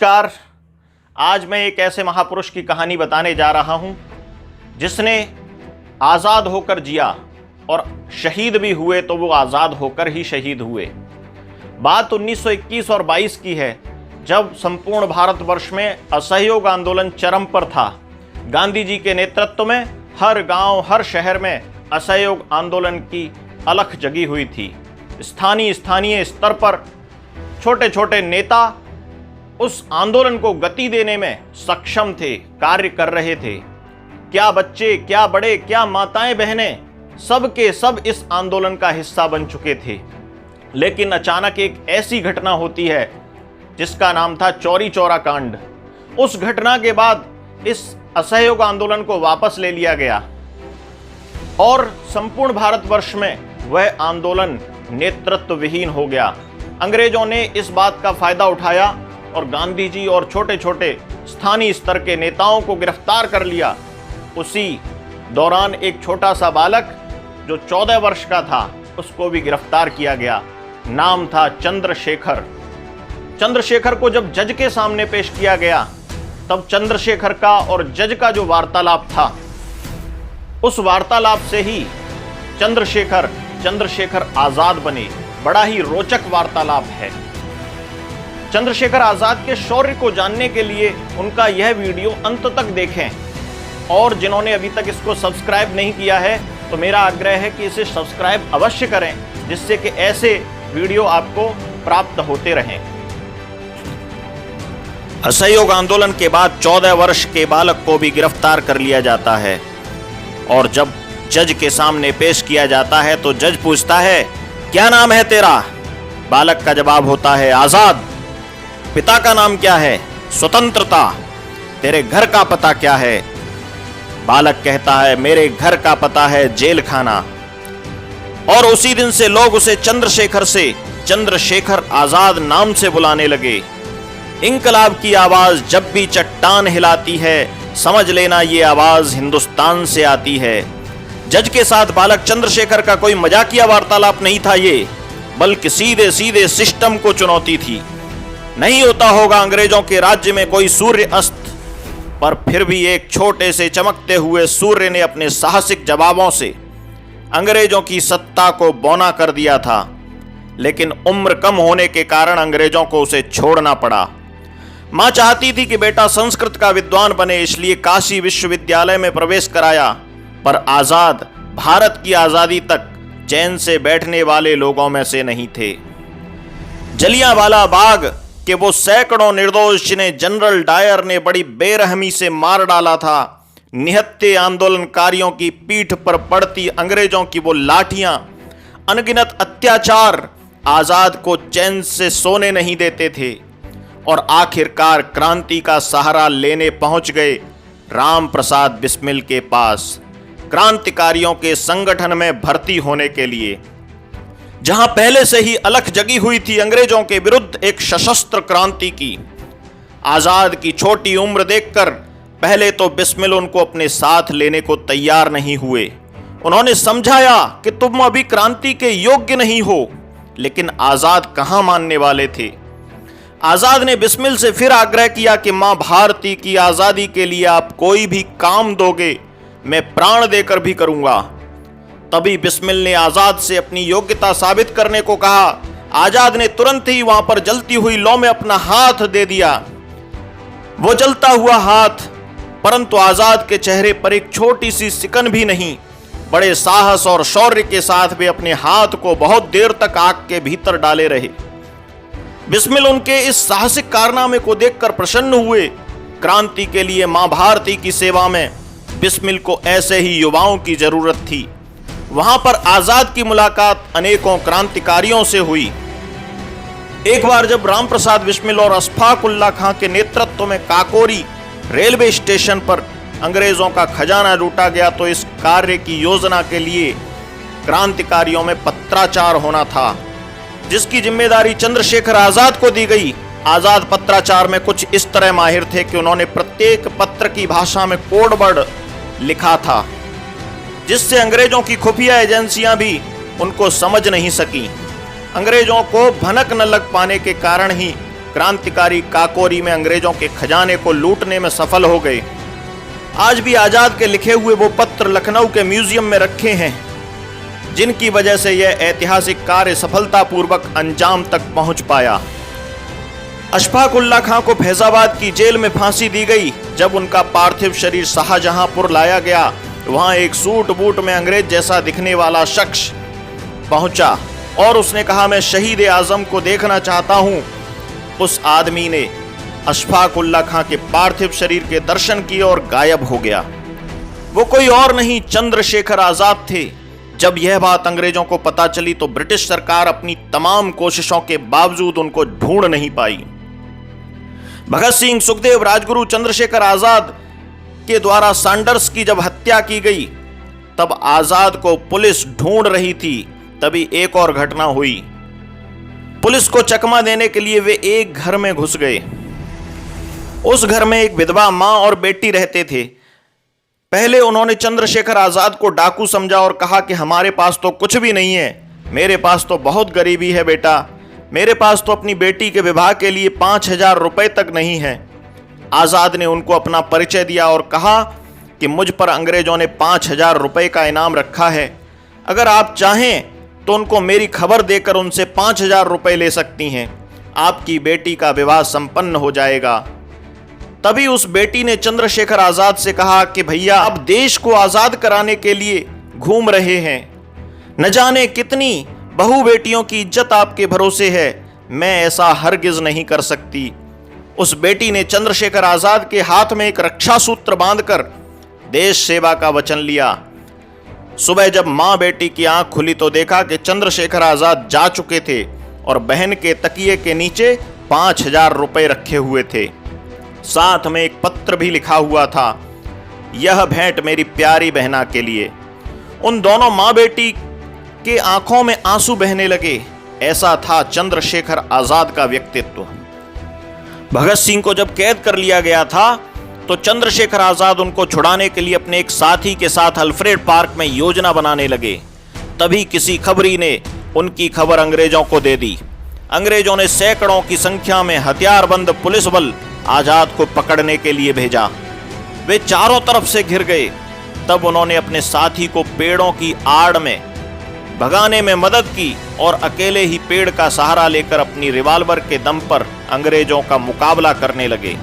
नमस्कार। आज मैं एक ऐसे महापुरुष की कहानी बताने जा रहा हूं जिसने आज़ाद होकर जिया और शहीद भी हुए तो वो आज़ाद होकर ही शहीद हुए। बात 1921 और 22 की है, जब संपूर्ण भारतवर्ष में असहयोग आंदोलन चरम पर था। गांधी जी के नेतृत्व में हर गांव, हर शहर में असहयोग आंदोलन की अलख जगी हुई थी। स्थानीय स्तर पर छोटे छोटे नेता उस आंदोलन को गति देने में सक्षम थे, कार्य कर रहे थे। क्या बच्चे, क्या बड़े, क्या माताएं बहनें, सब के सब इस आंदोलन का हिस्सा बन चुके थे। लेकिन अचानक एक ऐसी घटना होती है जिसका नाम था चौरी चौरा कांड। उस घटना के बाद इस असहयोग आंदोलन को वापस ले लिया गया और संपूर्ण भारतवर्ष में वह आंदोलन नेतृत्व विहीन हो गया। अंग्रेजों ने इस बात का फायदा उठाया और गांधी जी और छोटे छोटे स्थानीय स्तर के नेताओं को गिरफ्तार कर लिया। उसी दौरान एक छोटा सा बालक जो 14 वर्ष का था, उसको भी गिरफ्तार किया गया। नाम था चंद्रशेखर। चंद्रशेखर को जब जज के सामने पेश किया गया, तब चंद्रशेखर का और जज का जो वार्तालाप था, उस वार्तालाप से ही चंद्रशेखर आजाद बने। बड़ा ही रोचक वार्तालाप है। चंद्रशेखर आजाद के शौर्य को जानने के लिए उनका यह वीडियो अंत तक देखें। और जिन्होंने अभी तक इसको सब्सक्राइब नहीं किया है तो मेरा आग्रह है कि इसे सब्सक्राइब अवश्य करें, जिससे कि ऐसे वीडियो आपको प्राप्त होते रहें। असहयोग आंदोलन के बाद 14 वर्ष के बालक को भी गिरफ्तार कर लिया जाता है और जब जज के सामने पेश किया जाता है तो जज पूछता है, क्या नाम है तेरा? बालक का जवाब होता है, आजाद। पिता का नाम क्या है? स्वतंत्रता। तेरे घर का पता क्या है? बालक कहता है, मेरे घर का पता है जेल खाना। और उसी दिन से लोग उसे चंद्रशेखर आजाद नाम से बुलाने लगे। इंकलाब की आवाज जब भी चट्टान हिलाती है, समझ लेना ये आवाज हिंदुस्तान से आती है। जज के साथ बालक चंद्रशेखर का कोई मजाकिया वार्तालाप नहीं था ये, बल्कि सीधे सीधे सिस्टम को चुनौती थी। नहीं होता होगा अंग्रेजों के राज्य में कोई सूर्य अस्त, पर फिर भी एक छोटे से चमकते हुए सूर्य ने अपने साहसिक जवाबों से अंग्रेजों की सत्ता को बौना कर दिया था। लेकिन उम्र कम होने के कारण अंग्रेजों को उसे छोड़ना पड़ा। मां चाहती थी कि बेटा संस्कृत का विद्वान बने, इसलिए काशी विश्वविद्यालय में प्रवेश कराया। पर आजाद भारत की आजादी तक चैन से बैठने वाले लोगों में से नहीं थे। जलियांवाला बाग के वो सैकड़ों निर्दोष जिन्हें जनरल डायर ने बड़ी बेरहमी से मार डाला था, निहत्थे आंदोलनकारियों की पीठ पर पड़ती अंग्रेजों की वो लाठियां, अनगिनत अत्याचार आजाद को चैन से सोने नहीं देते थे। और आखिरकार क्रांति का सहारा लेने पहुंच गए राम प्रसाद बिस्मिल के पास, क्रांतिकारियों के संगठन में भर्ती होने के लिए। जहां पहले से ही अलख जगी हुई थी अंग्रेजों के विरुद्ध एक सशस्त्र क्रांति की। आजाद की छोटी उम्र देखकर पहले तो बिस्मिल उनको अपने साथ लेने को तैयार नहीं हुए। उन्होंने समझाया कि तुम अभी क्रांति के योग्य नहीं हो, लेकिन आजाद कहां मानने वाले थे। आजाद ने बिस्मिल से फिर आग्रह किया कि मां भारती की आजादी के लिए आप कोई भी काम दोगे, मैं प्राण देकर भी करूंगा। तभी बिस्मिल ने आजाद से अपनी योग्यता साबित करने को कहा। आजाद ने तुरंत ही वहां पर जलती हुई लौ में अपना हाथ दे दिया। वो जलता हुआ हाथ, परंतु आजाद के चेहरे पर एक छोटी सी सिकन भी नहीं। बड़े साहस और शौर्य के साथ वे अपने हाथ को बहुत देर तक आग के भीतर डाले रहे। बिस्मिल उनके इस साहसिक कारनामे को देखकर प्रसन्न हुए। क्रांति के लिए मां भारती की सेवा में बिस्मिल को ऐसे ही युवाओं की जरूरत थी। वहां पर आजाद की मुलाकात अनेकों क्रांतिकारियों से हुई। एक बार जब राम प्रसाद बिस्मिल और अशफाक उल्लाह खां के नेतृत्व में काकोरी रेलवे स्टेशन पर अंग्रेजों का खजाना लूटा गया, तो इस कार्य की योजना के लिए क्रांतिकारियों में पत्राचार होना था, जिसकी जिम्मेदारी चंद्रशेखर आजाद को दी गई। आजाद पत्राचार में कुछ इस तरह माहिर थे कि उन्होंने प्रत्येक पत्र की भाषा में कोडवर्ड लिखा था, जिससे अंग्रेजों की खुफिया एजेंसियां भी उनको समझ नहीं सकी। अंग्रेजों को भनक न लग पाने के कारण ही क्रांतिकारी काकोरी में अंग्रेजों के खजाने को लूटने में सफल हो गए। आज भी आजाद के लिखे हुए वो पत्र लखनऊ के म्यूजियम में रखे हैं, जिनकी वजह से यह ऐतिहासिक कार्य सफलतापूर्वक अंजाम तक पहुंच पाया। अशफाक उल्लाह खां को फैजाबाद की जेल में फांसी दी गई। जब उनका पार्थिव शरीर शाहजहांपुर लाया गया, वहां एक सूट बूट में अंग्रेज जैसा दिखने वाला शख्स पहुंचा और उसने कहा, मैं शहीद आजम को देखना चाहता हूं। उस आदमी ने अशफाक उल्लाह खां के पार्थिव शरीर के दर्शन किए और गायब हो गया। वो कोई और नहीं, चंद्रशेखर आजाद थे। जब यह बात अंग्रेजों को पता चली तो ब्रिटिश सरकार अपनी तमाम कोशिशों के बावजूद उनको ढूंढ नहीं पाई। भगत सिंह, सुखदेव, राजगुरु, चंद्रशेखर आजाद के द्वारा सैंडर्स की जब हत्या की गई, तब आजाद को पुलिस ढूंढ रही थी। तभी एक और घटना हुई। पुलिस को चकमा देने के लिए वे एक घर में घुस गए। उस घर में एक विधवा मां और बेटी रहते थे। पहले उन्होंने चंद्रशेखर आजाद को डाकू समझा और कहा कि हमारे पास तो कुछ भी नहीं है, मेरे पास तो बहुत गरीबी है बेटा, मेरे पास तो अपनी बेटी के विवाह के लिए 5,000 रुपए तक नहीं है। आजाद ने उनको अपना परिचय दिया और कहा कि मुझ पर अंग्रेजों ने 5,000 रुपए का इनाम रखा है, अगर आप चाहें तो उनको मेरी खबर देकर उनसे 5,000 रुपए ले सकती हैं, आपकी बेटी का विवाह संपन्न हो जाएगा। तभी उस बेटी ने चंद्रशेखर आजाद से कहा कि भैया, आप देश को आजाद कराने के लिए घूम रहे हैं, न जाने कितनी बहू बेटियों की इज्जत आपके भरोसे है, मैं ऐसा हरगिज नहीं कर सकती। उस बेटी ने चंद्रशेखर आजाद के हाथ में एक रक्षा सूत्र बांधकर देश सेवा का वचन लिया। सुबह जब मां बेटी की आंख खुली तो देखा कि चंद्रशेखर आजाद जा चुके थे और बहन के तकिए के नीचे 5,000 रुपए रखे हुए थे। साथ में एक पत्र भी लिखा हुआ था, यह भेंट मेरी प्यारी बहना के लिए। उन दोनों मां बेटी के आंखों में आंसू बहने लगे। ऐसा था चंद्रशेखर आजाद का व्यक्तित्व। भगत सिंह को जब कैद कर लिया गया था तो चंद्रशेखर आजाद उनको छुड़ाने के लिए अपने एक साथी के साथ अल्फ्रेड पार्क में योजना बनाने लगे। तभी किसी खबरी ने उनकी खबर अंग्रेजों को दे दी। अंग्रेजों ने सैकड़ों की संख्या में हथियारबंद पुलिस बल आजाद को पकड़ने के लिए भेजा। वे चारों तरफ से घिर गए। तब उन्होंने अपने साथी को पेड़ों की आड़ में भगाने में मदद की और अकेले ही पेड़ का सहारा लेकर अपनी रिवाल्वर के दम पर अंग्रेजों का मुकाबला करने लगे।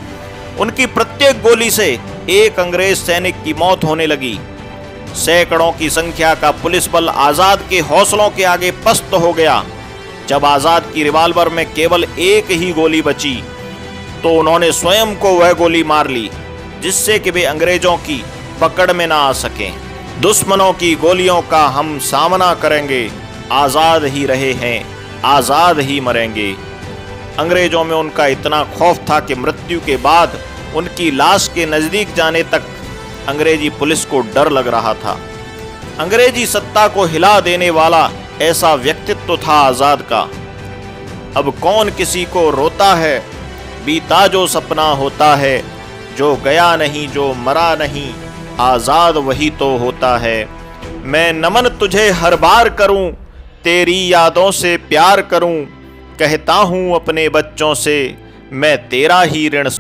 उनकी प्रत्येक गोली से एक अंग्रेज सैनिक की मौत होने लगी। सैकड़ों की संख्या का पुलिस बल आजाद के हौसलों के आगे पस्त हो गया। जब आजाद की रिवाल्वर में केवल एक ही गोली बची तो उन्होंने स्वयं को वह गोली मार ली, जिससे कि वे अंग्रेजों की पकड़ में ना आ सकें। दुश्मनों की गोलियों का हम सामना करेंगे, आजाद ही रहे हैं, आजाद ही मरेंगे। अंग्रेजों में उनका इतना खौफ था कि मृत्यु के बाद उनकी लाश के नजदीक जाने तक अंग्रेजी पुलिस को डर लग रहा था। अंग्रेजी सत्ता को हिला देने वाला ऐसा व्यक्तित्व था आजाद का। अब कौन किसी को रोता है, बीता जो सपना होता है, जो गया नहीं जो मरा नहीं, आजाद वही तो होता है। मैं नमन तुझे हर बार करूं, तेरी यादों से प्यार करूं, कहता हूं अपने बच्चों से मैं तेरा ही ऋण